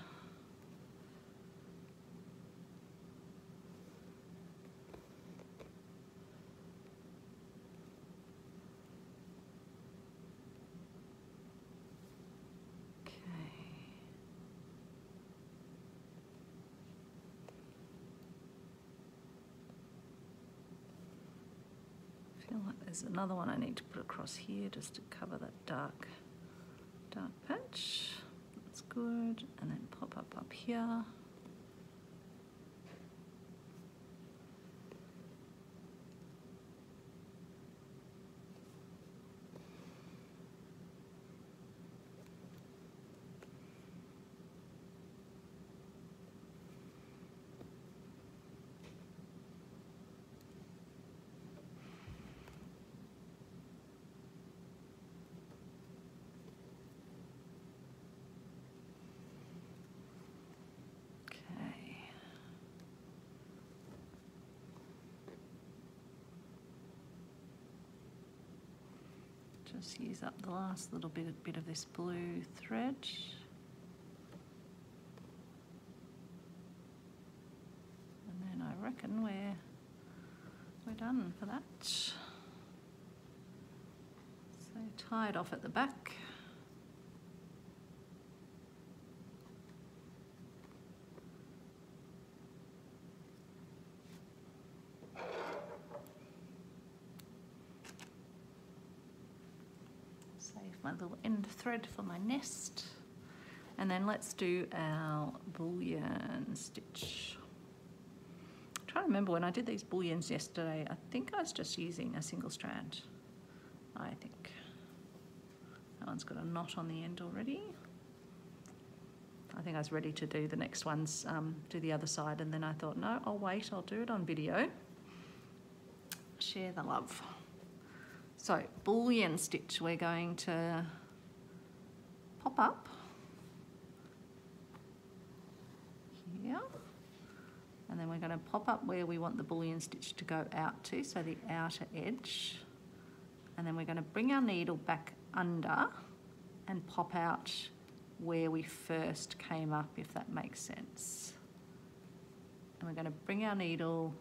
Speaker 1: feel like there's another one I need to put across here just to cover that dark patch. That's good. And then pop up here. Just use up the last little bit of this blue thread. And then I reckon we're done for that. So tie it off at the back. My little end thread for my nest, and then let's do our bullion stitch. I'm trying to remember when I did these bullions yesterday, I think I was just using a single strand. I think that one's got a knot on the end already. I think I was ready to do the next ones, do the other side, and then I thought, no, I'll wait, I'll do it on video. Share the love. So, bullion stitch, we're going to pop up here, and then we're going to pop up where we want the bullion stitch to go out to, so the outer edge, and then we're going to bring our needle back under and pop out where we first came up, if that makes sense. And we're going to bring our needle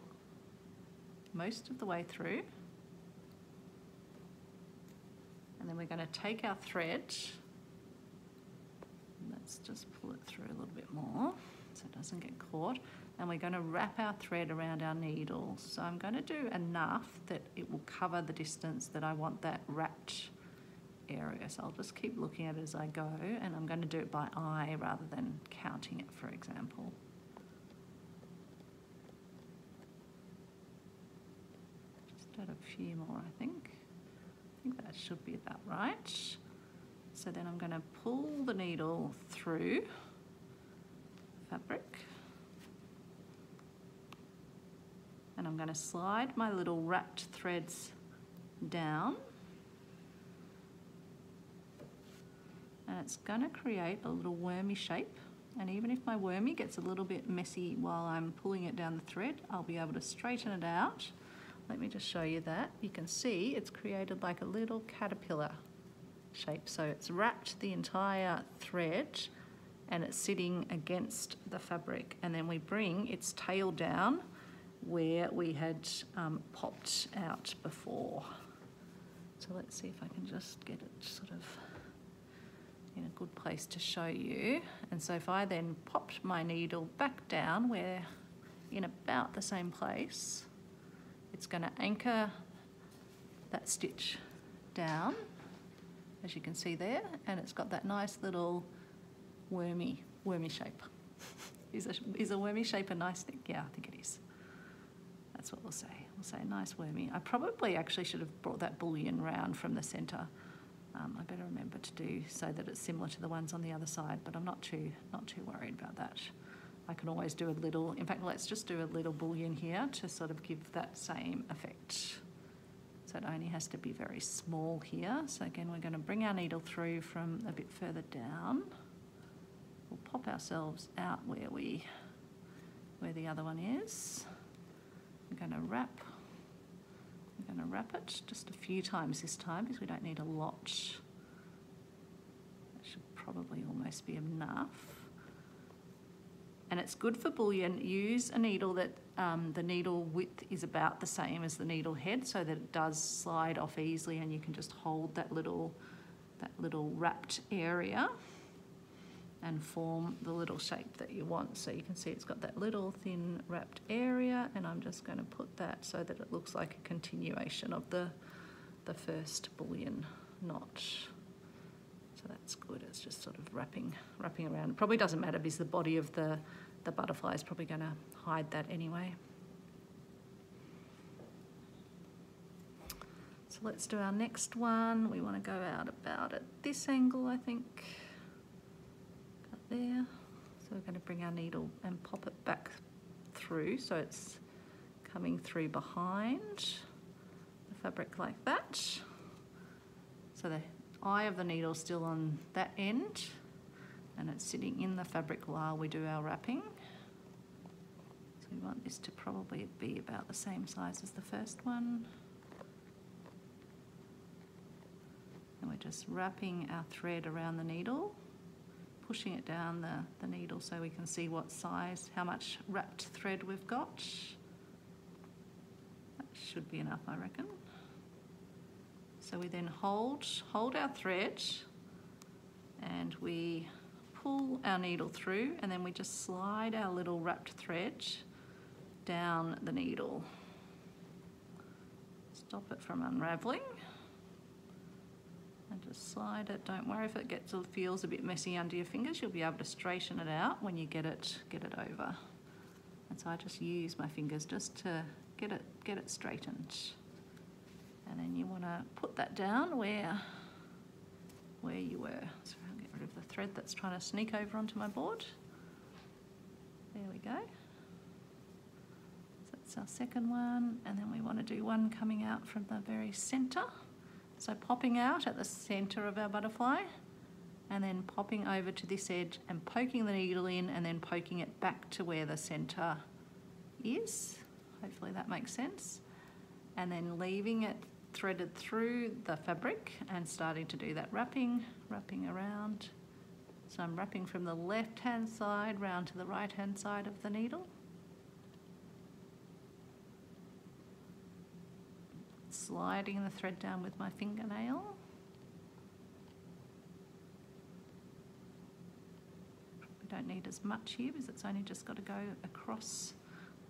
Speaker 1: most of the way through. And then we're going to take our thread, let's just pull it through a little bit more so it doesn't get caught, and we're going to wrap our thread around our needle. So I'm going to do enough that it will cover the distance that I want that wrapped area. So I'll just keep looking at it as I go, and I'm going to do it by eye rather than counting it, for example. Just add a few more, I think. That should be about right. So then I'm going to pull the needle through the fabric, and I'm going to slide my little wrapped threads down, and it's going to create a little wormy shape. And even if my wormy gets a little bit messy while I'm pulling it down the thread, I'll be able to straighten it out. Let me just show you that. You can see it's created like a little caterpillar shape. So it's wrapped the entire thread and it's sitting against the fabric. And then we bring its tail down where we had popped out before. So let's see if I can just get it sort of in a good place to show you. And so if I then popped my needle back down, we're in about the same place. It's going to anchor that stitch down, as you can see there, and it's got that nice little wormy shape. Is a wormy shape a nice thing? Yeah, I think it is. That's what we'll say. We'll say nice wormy. I probably actually should have brought that bullion round from the centre. I better remember to do so that it's similar to the ones on the other side, but I'm not too worried about that. I can always do a little, in fact, let's just do a little bullion here to sort of give that same effect. So it only has to be very small here. So again, we're going to bring our needle through from a bit further down. We'll pop ourselves out where the other one is. We're going to wrap it just a few times this time because we don't need a lot. That should probably almost be enough. And it's good for bullion. Use a needle that the needle width is about the same as the needle head so that it does slide off easily and you can just hold that little wrapped area. and form the little shape that you want. So you can see it's got that little thin wrapped area, and I'm just going to put that so that it looks like a continuation of the first bullion knot. So that's good. It's just sort of wrapping around. It probably doesn't matter because the body of the butterfly is probably going to hide that anyway. So let's do our next one. We want to go out about at this angle, I think. Got there. So we're going to bring our needle and pop it back through so it's coming through behind the fabric like that. So the eye of the needle still on that end, and it's sitting in the fabric while we do our wrapping. So we want this to probably be about the same size as the first one. And we're just wrapping our thread around the needle, pushing it down the needle so we can see what size, how much wrapped thread we've got. That should be enough, I reckon. So we then hold our thread and we pull our needle through, and then we just slide our little wrapped thread down the needle. Stop it from unraveling and just slide it. Don't worry if it feels a bit messy under your fingers. You'll be able to straighten it out when you get it over. And so I just use my fingers just to get it straightened. And then you want to put that down where you were. So I'll get rid of the thread that's trying to sneak over onto my board. There we go. So that's our second one, and then we want to do one coming out from the very centre. So popping out at the centre of our butterfly, and then popping over to this edge and poking the needle in, and then poking it back to where the centre is. Hopefully that makes sense. And then leaving it threaded through the fabric and starting to do that wrapping around. So I'm wrapping from the left hand side round to the right hand side of the needle. Sliding the thread down with my fingernail. We don't need as much here because it's only just got to go across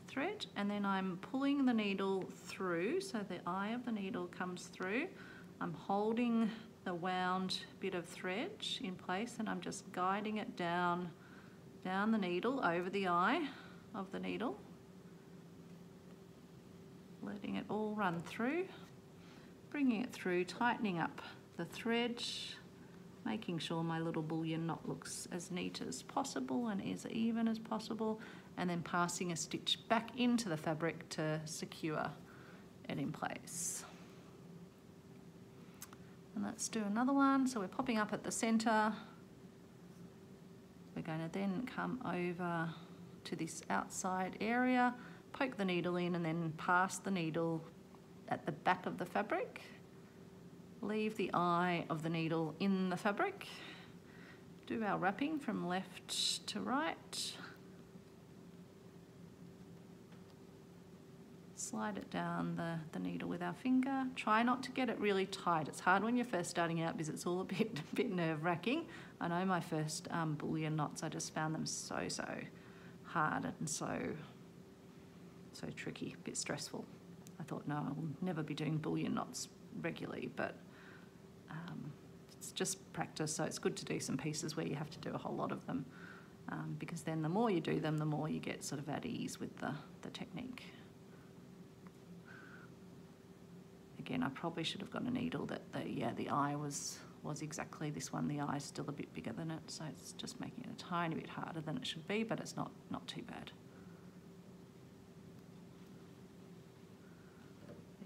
Speaker 1: thread, and then I'm pulling the needle through so the eye of the needle comes through. I'm holding the wound bit of thread in place, and I'm just guiding it down the needle over the eye of the needle, letting it all run through, bringing it through, tightening up the thread, making sure my little bullion knot looks as neat as possible and as even as possible, and then passing a stitch back into the fabric to secure it in place. And let's do another one. So we're popping up at the centre. We're going to then come over to this outside area, poke the needle in, and then pass the needle at the back of the fabric. Leave the eye of the needle in the fabric. Do our wrapping from left to right. Slide it down the needle with our finger. Try not to get it really tight. It's hard when you're first starting out because it's all a bit nerve-wracking. I know my first bullion knots, I just found them so hard and so tricky, a bit stressful. I thought, no, I'll never be doing bullion knots regularly, but it's just practice, so it's good to do some pieces where you have to do a whole lot of them, because then the more you do them, the more you get sort of at ease with the technique. Again, I probably should have got a needle that the eye was exactly this one. The eye's still a bit bigger than it, so it's just making it a tiny bit harder than it should be, but it's not too bad.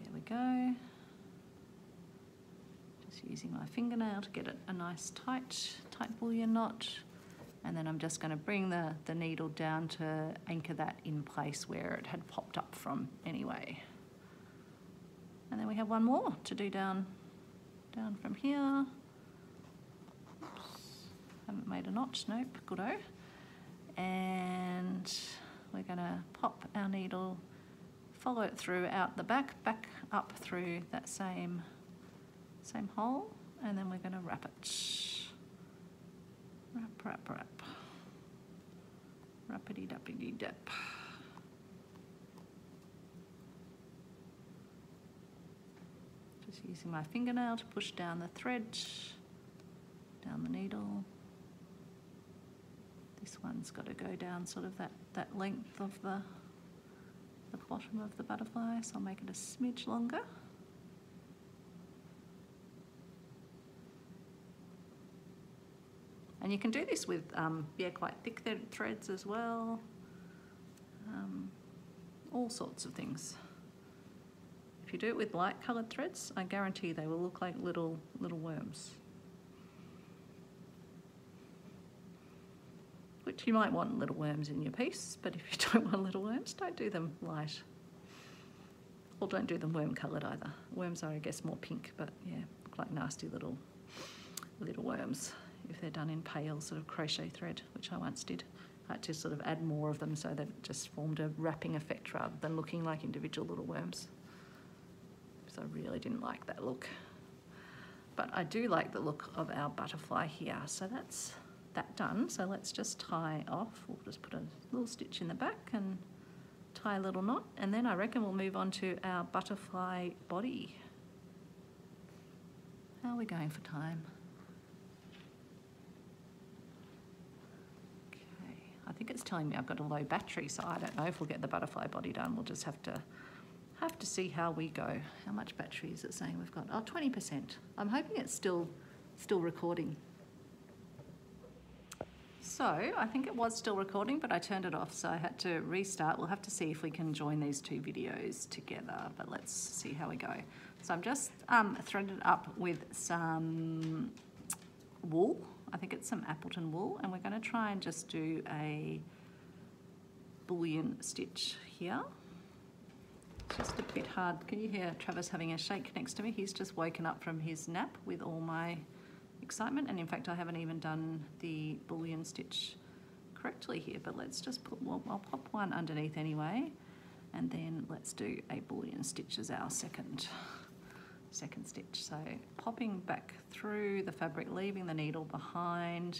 Speaker 1: There we go. Just using my fingernail to get it a nice tight bullion knot, and then I'm just going to bring the needle down to anchor that in place where it had popped up from anyway. And then we have one more to do down from here. Oops, haven't made a notch, nope, good-o. And we're gonna pop our needle, follow it through out the back up through that same hole, and then we're gonna wrap it. Wrap, Rap, rap. Rappity dappity dap. Just using my fingernail to push down the thread, down the needle. This one's got to go down sort of that length of the bottom of the butterfly, so I'll make it a smidge longer. And you can do this with quite thick threads as well, all sorts of things. If you do it with light coloured threads, I guarantee they will look like little worms. Which you might want little worms in your piece, but if you don't want little worms, don't do them light. Or don't do them worm coloured either. Worms are, I guess, more pink, but yeah, look like nasty little worms if they're done in pale sort of crochet thread, which I once did. I had to sort of add more of them so that it just formed a wrapping effect rather than looking like individual little worms. So I really didn't like that look. But I do like the look of our butterfly here. So that's that done. So let's just tie off. We'll just put a little stitch in the back and tie a little knot, and then I reckon we'll move on to our butterfly body. How are we going for time? Okay, I think it's telling me I've got a low battery, so I don't know if we'll get the butterfly body done. We'll just have to see how we go. How much battery is it saying we've got? Oh, 20%. I'm hoping it's still recording. So I think it was still recording, but I turned it off, so I had to restart. We'll have to see if we can join these two videos together, but let's see how we go. So I'm just threaded up with some wool. I think it's some Appleton wool, and we're going to try and just do a bullion stitch here. It's just a bit hard. Can you hear Travis having a shake next to me? He's just woken up from his nap with all my excitement, and in fact I haven't even done the bullion stitch correctly here, but let's just put, well, I'll pop one underneath anyway, and then let's do a bullion stitch as our second stitch. So popping back through the fabric, leaving the needle behind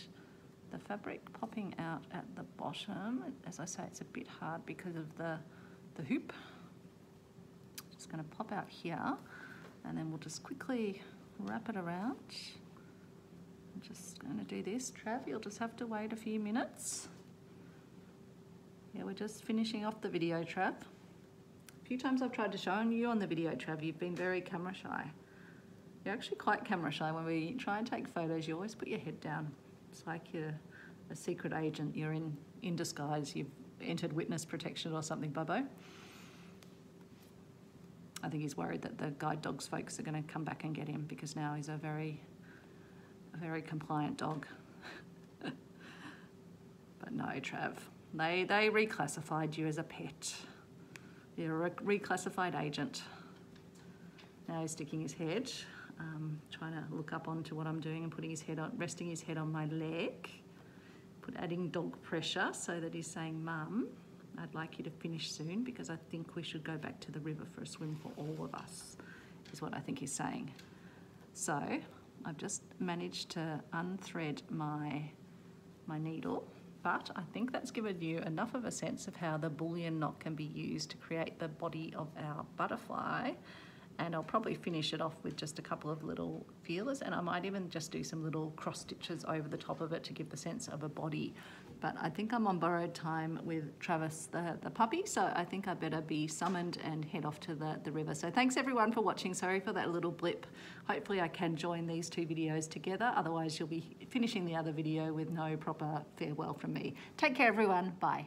Speaker 1: the fabric, popping out at the bottom. As I say, it's a bit hard because of the hoop. Just going to pop out here, and then we'll just quickly wrap it around. I'm just going to do this. Trav, you'll just have to wait a few minutes. Yeah, we're just finishing off the video, Trav. A few times I've tried to show you on the video, Trav, you've been very camera shy. You're actually quite camera shy. When we try and take photos, you always put your head down. It's like you're a secret agent. You're in disguise. You've entered witness protection or something, Bubbo. I think he's worried that the guide dogs folks are going to come back and get him, because now he's a very compliant dog. But no, Trav, they reclassified you as a pet. You're a reclassified agent. Now he's sticking his head, trying to look up onto what I'm doing and putting his head on, resting his head on my leg. Adding dog pressure so that he's saying, Mum, I'd like you to finish soon because I think we should go back to the river for a swim for all of us, is what I think he's saying. So I've just managed to unthread my needle, but I think that's given you enough of a sense of how the bullion knot can be used to create the body of our butterfly. And I'll probably finish it off with just a couple of little feelers, and I might even just do some little cross stitches over the top of it to give the sense of a body. But I think I'm on borrowed time with Travis the puppy, so I think I better be summoned and head off to the river. So thanks everyone for watching. Sorry for that little blip. Hopefully I can join these two videos together, otherwise you'll be finishing the other video with no proper farewell from me. Take care everyone, bye.